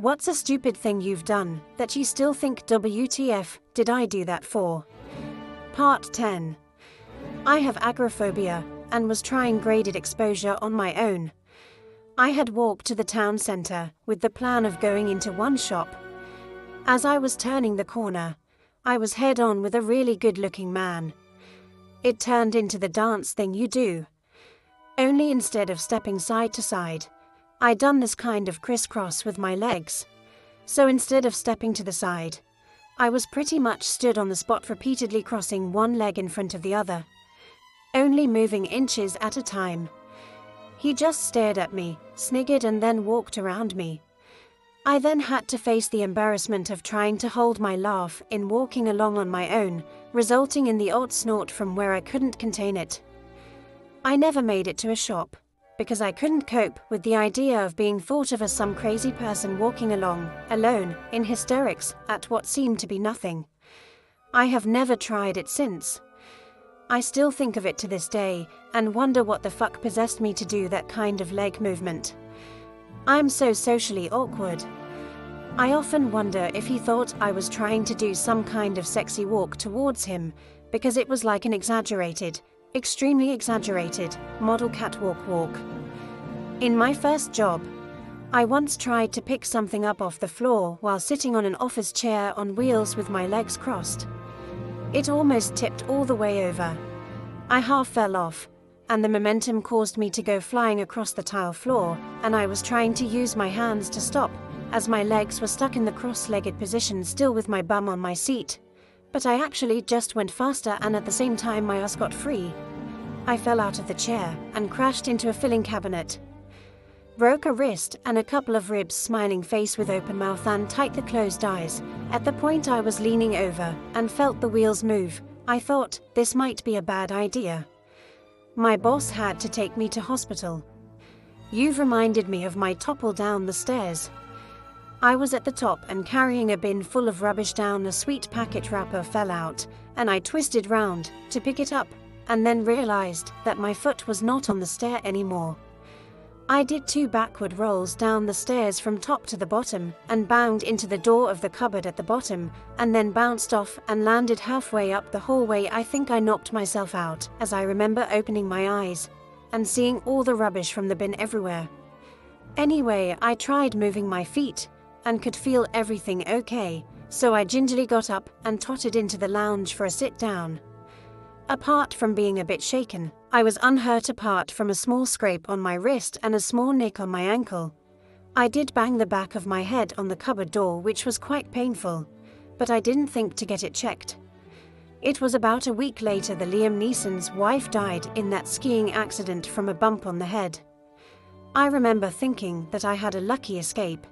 What's a stupid thing you've done that you still think WTF did I do that for? Part 10. I have agoraphobia and was trying graded exposure on my own. I had walked to the town centre with the plan of going into one shop. As I was turning the corner, I was head-on with a really good-looking man. It turned into the dance thing you do. Only instead of stepping side to side, I done this kind of crisscross with my legs. So instead of stepping to the side, I was pretty much stood on the spot repeatedly crossing one leg in front of the other, only moving inches at a time. He just stared at me, sniggered and then walked around me. I then had to face the embarrassment of trying to hold my laugh in walking along on my own, resulting in the odd snort from where I couldn't contain it. I never made it to a shop, because I couldn't cope with the idea of being thought of as some crazy person walking along, alone, in hysterics, at what seemed to be nothing. I have never tried it since. I still think of it to this day, and wonder what the fuck possessed me to do that kind of leg movement. I'm so socially awkward. I often wonder if he thought I was trying to do some kind of sexy walk towards him, because it was like an exaggerated, extremely exaggerated, model catwalk walk. In my first job, I once tried to pick something up off the floor while sitting on an office chair on wheels with my legs crossed. It almost tipped all the way over. I half fell off, and the momentum caused me to go flying across the tile floor, and I was trying to use my hands to stop, as my legs were stuck in the cross-legged position still with my bum on my seat. But I actually just went faster and at the same time my ass got free. I fell out of the chair and crashed into a filling cabinet. Broke a wrist and a couple of ribs, smiling face with open mouth and tightly closed eyes. At the point I was leaning over and felt the wheels move, I thought this might be a bad idea. My boss had to take me to hospital. You've reminded me of my topple down the stairs. I was at the top and carrying a bin full of rubbish down a sweet packet wrapper fell out, and I twisted round to pick it up, and then realized that my foot was not on the stair anymore. I did 2 backward rolls down the stairs from top to the bottom and banged into the door of the cupboard at the bottom, and then bounced off and landed halfway up the hallway. I think I knocked myself out, as I remember opening my eyes and seeing all the rubbish from the bin everywhere. Anyway, I tried moving my feet and could feel everything okay, so I gingerly got up and tottered into the lounge for a sit down. Apart from being a bit shaken, I was unhurt apart from a small scrape on my wrist and a small nick on my ankle. I did bang the back of my head on the cupboard door, which was quite painful, but I didn't think to get it checked. It was about a week later that Liam Neeson's wife died in that skiing accident from a bump on the head. I remember thinking that I had a lucky escape.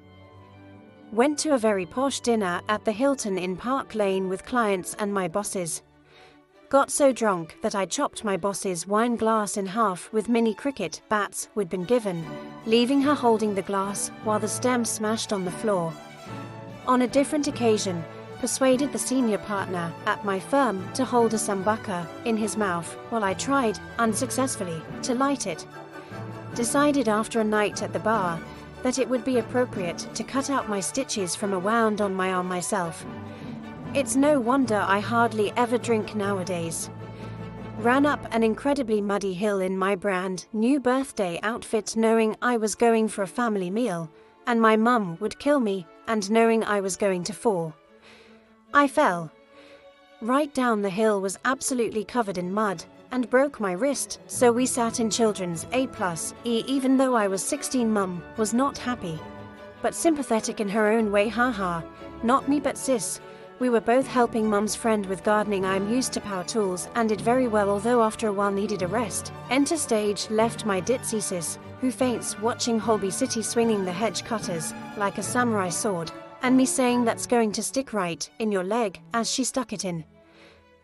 Went to a very posh dinner at the Hilton in Park Lane with clients and my bosses. Got so drunk that I chopped my boss's wine glass in half with mini cricket bats we'd been given, leaving her holding the glass while the stem smashed on the floor. On a different occasion, persuaded the senior partner at my firm to hold a sambuca in his mouth while I tried, unsuccessfully, to light it. Decided after a night at the bar that it would be appropriate to cut out my stitches from a wound on my arm myself. It's no wonder I hardly ever drink nowadays. Ran up an incredibly muddy hill in my brand new birthday outfit, knowing I was going for a family meal, and my mum would kill me, and knowing I was going to fall. I fell. Right down the hill, was absolutely covered in mud, and broke my wrist, so we sat in children's A+E. Even though I was 16, Mum was not happy, but sympathetic in her own way. Haha, not me but sis. We were both helping Mum's friend with gardening. I'm used to power tools and did very well, although after a while needed a rest. Enter stage left my ditzy sis, who faints watching Holby City swinging the hedge cutters like a samurai sword, and me saying that's going to stick right in your leg as she stuck it in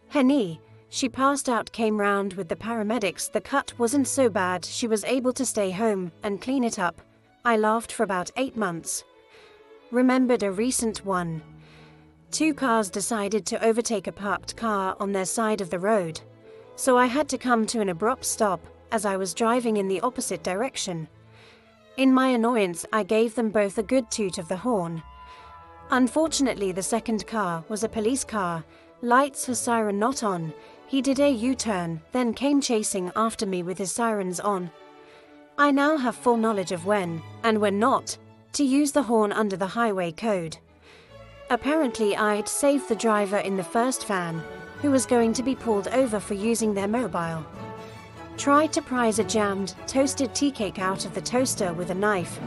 her knee. She passed out, came round with the paramedics. The cut wasn't so bad, she was able to stay home and clean it up. I laughed for about 8 months. Remembered a recent one. 2 cars decided to overtake a parked car on their side of the road, so I had to come to an abrupt stop as I was driving in the opposite direction. In my annoyance, I gave them both a good toot of the horn. Unfortunately, the second car was a police car, lights her siren not on. He did a U-turn, then came chasing after me with his sirens on. I now have full knowledge of when, and when not, to use the horn under the highway code. Apparently I'd saved the driver in the first van, who was going to be pulled over for using their mobile. Tried to prise a jammed, toasted tea cake out of the toaster with a knife.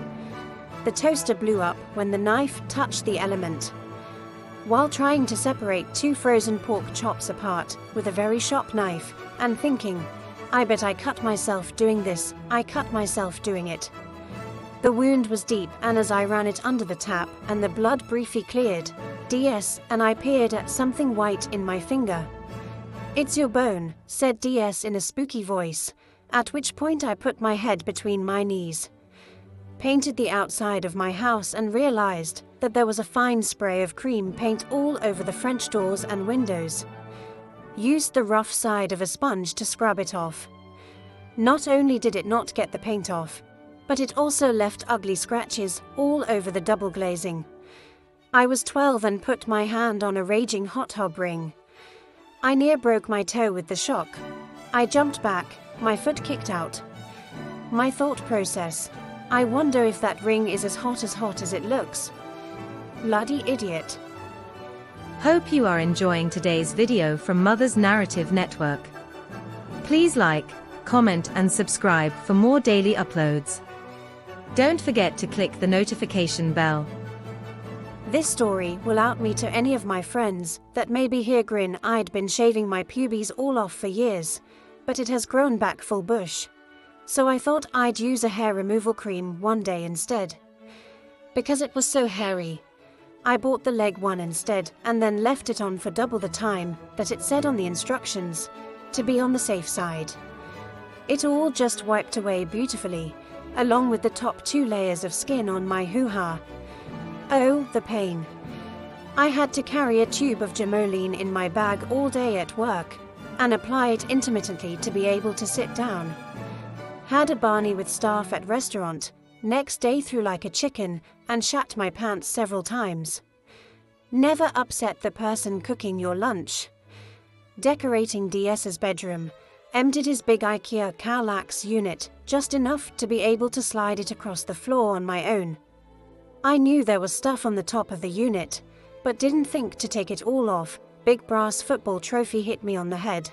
The toaster blew up when the knife touched the element. While trying to separate 2 frozen pork chops apart with a very sharp knife, and thinking, I bet I cut myself doing this, I cut myself doing it. The wound was deep, and as I ran it under the tap and the blood briefly cleared, DS and I peered at something white in my finger. It's your bone, said DS in a spooky voice, at which point I put my head between my knees. Painted the outside of my house and realized that there was a fine spray of cream paint all over the French doors and windows. Used the rough side of a sponge to scrub it off. Not only did it not get the paint off, but it also left ugly scratches all over the double glazing. I was 12 and put my hand on a raging hot hob ring. I near broke my toe with the shock. I jumped back, my foot kicked out. My thought process, I wonder if that ring is as hot as it looks. Bloody idiot. Hope you are enjoying today's video from Mother's Narrative Network. Please like, comment and subscribe for more daily uploads. Don't forget to click the notification bell. This story will out me to any of my friends that maybe hear grin. I'd been shaving my pubes all off for years, but it has grown back full bush. So I thought I'd use a hair removal cream one day instead. Because it was so hairy, I bought the leg one instead and then left it on for double the time that it said on the instructions, to be on the safe side. It all just wiped away beautifully, along with the top 2 layers of skin on my hoo-ha. Oh, the pain. I had to carry a tube of Jamoline in my bag all day at work, and apply it intermittently to be able to sit down. Had a Barney with staff at restaurant, next day threw like a chicken, and shat my pants several times. Never upset the person cooking your lunch. Decorating DS's bedroom, emptied his big IKEA Kallax unit, just enough to be able to slide it across the floor on my own. I knew there was stuff on the top of the unit, but didn't think to take it all off. Big brass football trophy hit me on the head.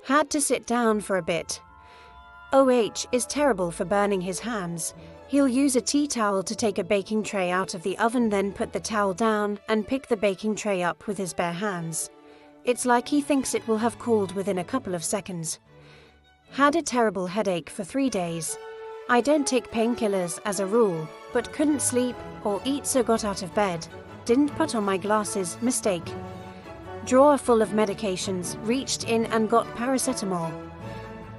Had to sit down for a bit. OH is terrible for burning his hands. He'll use a tea towel to take a baking tray out of the oven, then put the towel down and pick the baking tray up with his bare hands. It's like he thinks it will have cooled within a couple of seconds. Had a terrible headache for 3 days. I don't take painkillers as a rule, but couldn't sleep or eat, so got out of bed. Didn't put on my glasses, mistake. Drawer full of medications, reached in and got paracetamol.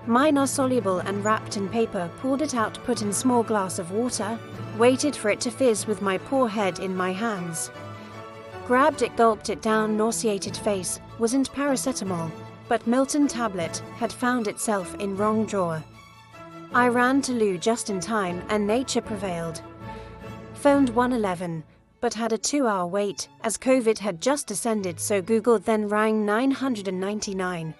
Mine are soluble and wrapped in paper, pulled it out, put in small glass of water, waited for it to fizz with my poor head in my hands. Grabbed it, gulped it down, nauseated face, wasn't paracetamol, but Milton tablet had found itself in wrong drawer. I ran to loo just in time and nature prevailed. Phoned 111, but had a 2-hour wait as COVID had just descended, so Google then rang 999.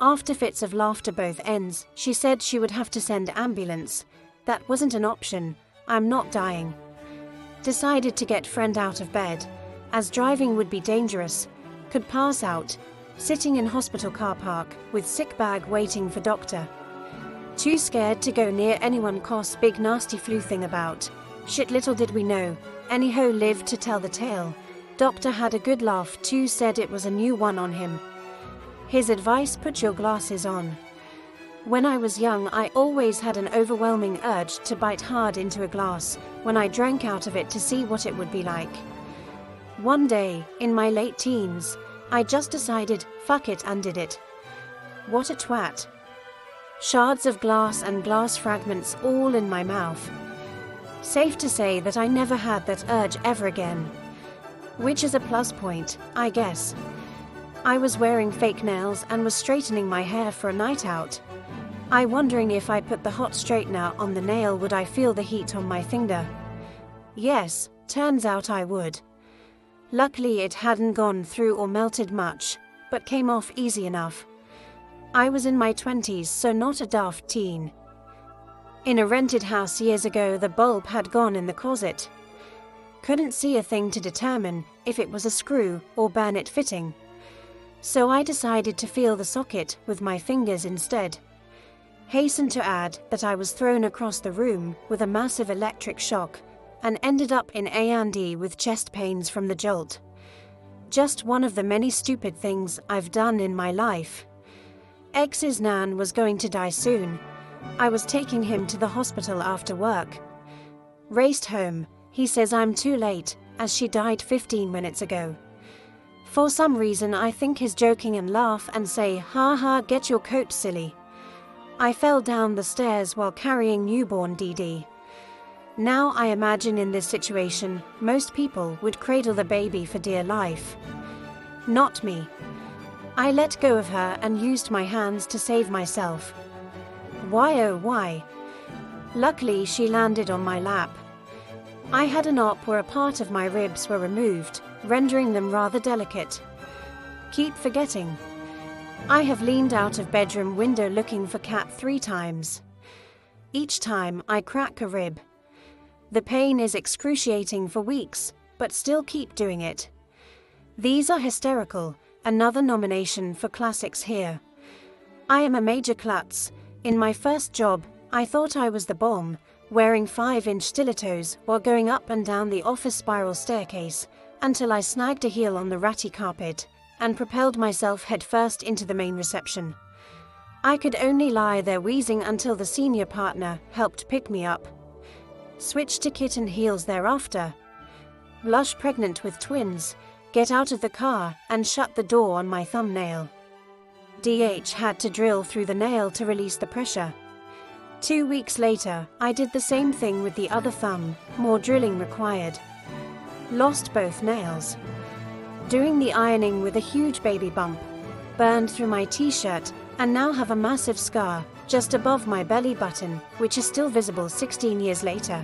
After fits of laughter both ends, she said she would have to send ambulance. That wasn't an option. I'm not dying. Decided to get friend out of bed, as driving would be dangerous. Could pass out. Sitting in hospital car park with sick bag waiting for doctor. Too scared to go near anyone, cause big nasty flu thing about. Shit, little did we know. Anyhow, lived to tell the tale. Doctor had a good laugh too, said it was a new one on him. His advice: put your glasses on. When I was young, I always had an overwhelming urge to bite hard into a glass when I drank out of it to see what it would be like. One day, in my late teens, I just decided, fuck it, and did it. What a twat. Shards of glass and glass fragments all in my mouth. Safe to say that I never had that urge ever again. Which is a plus point, I guess. I was wearing fake nails and was straightening my hair for a night out. I wondering if I put the hot straightener on the nail would I feel the heat on my finger? Yes, turns out I would. Luckily it hadn't gone through or melted much, but came off easy enough. I was in my 20s, so not a daft teen. In a rented house years ago, the bulb had gone in the closet. Couldn't see a thing to determine if it was a screw or bayonet fitting. So I decided to feel the socket with my fingers instead. Hasten to add that I was thrown across the room with a massive electric shock and ended up in A&E with chest pains from the jolt. Just one of the many stupid things I've done in my life. Ex's nan was going to die soon. I was taking him to the hospital after work. Raced home, he says I'm too late, as she died 15 minutes ago. For some reason I think he's joking and laugh and say, "Ha ha, get your coat, silly." I fell down the stairs while carrying newborn DD. Now I imagine in this situation, most people would cradle the baby for dear life. Not me. I let go of her and used my hands to save myself. Why oh why? Luckily she landed on my lap. I had an op where a part of my ribs were removed, rendering them rather delicate. Keep forgetting. I have leaned out of bedroom window looking for cat 3 times. Each time I crack a rib. The pain is excruciating for weeks, but still keep doing it. These are hysterical, another nomination for classics here. I am a major klutz. In my first job, I thought I was the bomb, wearing 5-inch stilettos while going up and down the office spiral staircase, until I snagged a heel on the ratty carpet and propelled myself headfirst into the main reception. I could only lie there wheezing until the senior partner helped pick me up. Switched to kitten heels thereafter. Blush pregnant with twins, get out of the car and shut the door on my thumbnail. DH had to drill through the nail to release the pressure. 2 weeks later, I did the same thing with the other thumb, more drilling required. Lost both nails. Doing the ironing with a huge baby bump. Burned through my t-shirt and now have a massive scar just above my belly button, which is still visible 16 years later.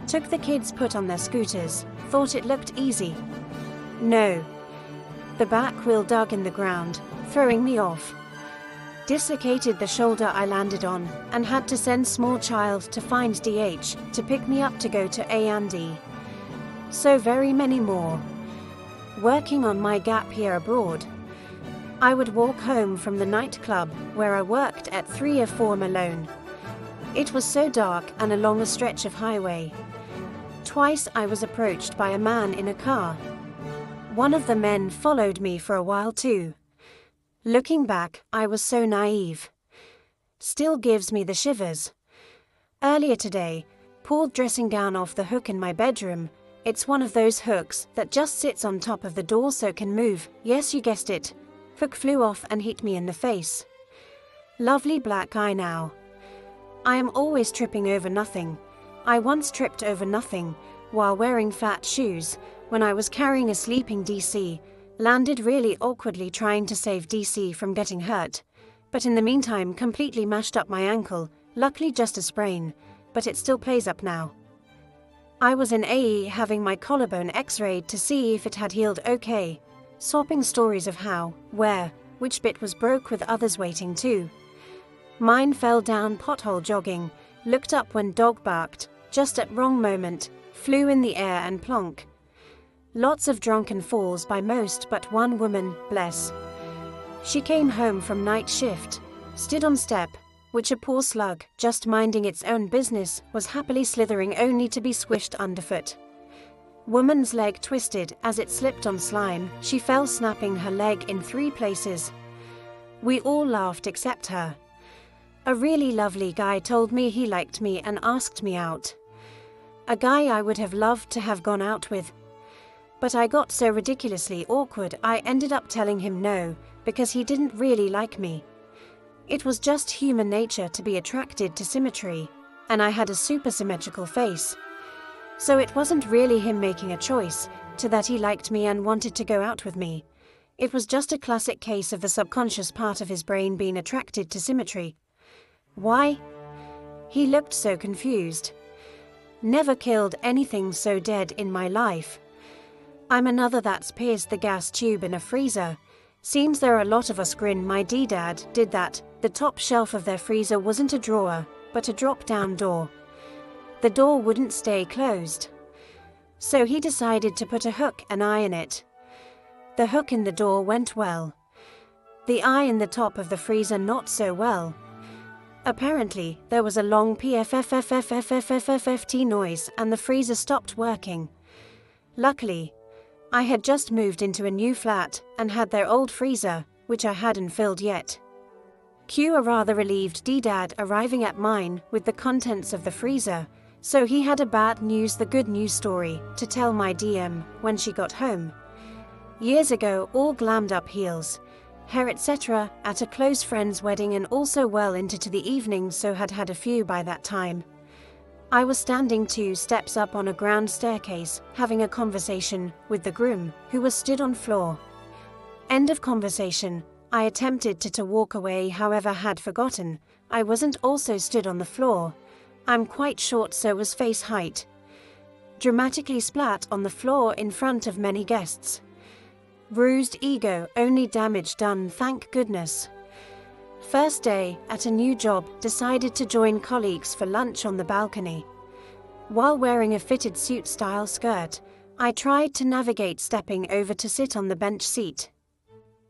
Took the kids put on their scooters, thought it looked easy. No. The back wheel dug in the ground, throwing me off. Dislocated the shoulder I landed on and had to send small child to find DH to pick me up to go to A&E. So very many more. Working on my gap here abroad. I would walk home from the nightclub where I worked at 3 or 4 alone. It was so dark and along a stretch of highway. Twice I was approached by a man in a car. One of the men followed me for a while too. Looking back, I was so naive. Still gives me the shivers. Earlier today, pulled dressing gown off the hook in my bedroom. It's one of those hooks that just sits on top of the door so can move. Yes, you guessed it. Hook flew off and hit me in the face. Lovely black eye now. I am always tripping over nothing. I once tripped over nothing while wearing fat shoes when I was carrying a sleeping DC. Landed really awkwardly trying to save DC from getting hurt, but in the meantime completely mashed up my ankle, luckily just a sprain, but it still plays up now. I was in AE having my collarbone x-rayed to see if it had healed okay, swapping stories of how, where, which bit was broke with others waiting too. Mine fell down pothole jogging, looked up when dog barked, just at wrong moment, flew in the air and plonk. Lots of drunken falls by most but one woman, bless. She came home from night shift, stood on step, which a poor slug, just minding its own business, was happily slithering only to be squished underfoot. Woman's leg twisted as it slipped on slime, she fell snapping her leg in 3 places. We all laughed except her. A really lovely guy told me he liked me and asked me out. A guy I would have loved to have gone out with. But I got so ridiculously awkward I ended up telling him no, because he didn't really like me. It was just human nature to be attracted to symmetry, and I had a super symmetrical face. So it wasn't really him making a choice, to that he liked me and wanted to go out with me. It was just a classic case of the subconscious part of his brain being attracted to symmetry. Why? He looked so confused. Never killed anything so dead in my life. I'm another that's pierced the gas tube in a freezer. Seems there are a lot of us grin. My D-Dad did that. The top shelf of their freezer wasn't a drawer, but a drop-down door. The door wouldn't stay closed. So he decided to put a hook and eye in it. The hook in the door went well. The eye in the top of the freezer not so well. Apparently, there was a long PFFFFFFFFT noise and the freezer stopped working. Luckily, I had just moved into a new flat and had their old freezer, which I hadn't filled yet. Cue a rather relieved D-Dad arriving at mine with the contents of the freezer, so he had a bad news the good news story to tell my DM when she got home. Years ago, all glammed up heels, hair etc. at a close friend's wedding and also well into the evening, so had a few by that time. I was standing 2 steps up on a ground staircase having a conversation with the groom, who was stood on floor. End of conversation. I attempted to walk away, however had forgotten I wasn't also stood on the floor. I'm quite short, so was face height. Dramatically splat on the floor in front of many guests. Bruised ego, only damage done, thank goodness. First day at a new job, decided to join colleagues for lunch on the balcony. While wearing a fitted suit-style skirt, I tried to navigate stepping over to sit on the bench seat.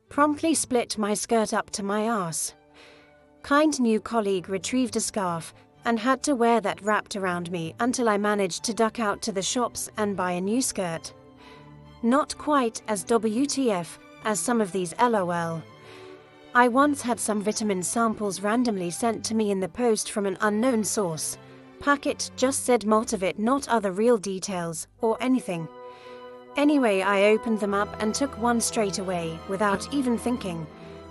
Promptly split my skirt up to my arse. Kind new colleague retrieved a scarf and had to wear that wrapped around me until I managed to duck out to the shops and buy a new skirt. Not quite as WTF as some of these LOL. I once had some vitamin samples randomly sent to me in the post from an unknown source. Packet just said multivit, not other real details or anything. Anyway, I opened them up and took one straight away without even thinking.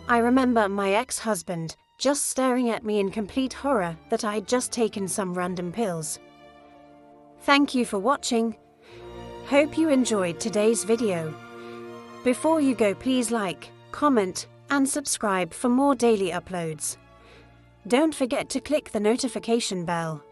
I remember my ex-husband just staring at me in complete horror that I'd just taken some random pills. Thank you for watching. Hope you enjoyed today's video. Before you go, please like, comment, and subscribe for more daily uploads. Don't forget to click the notification bell.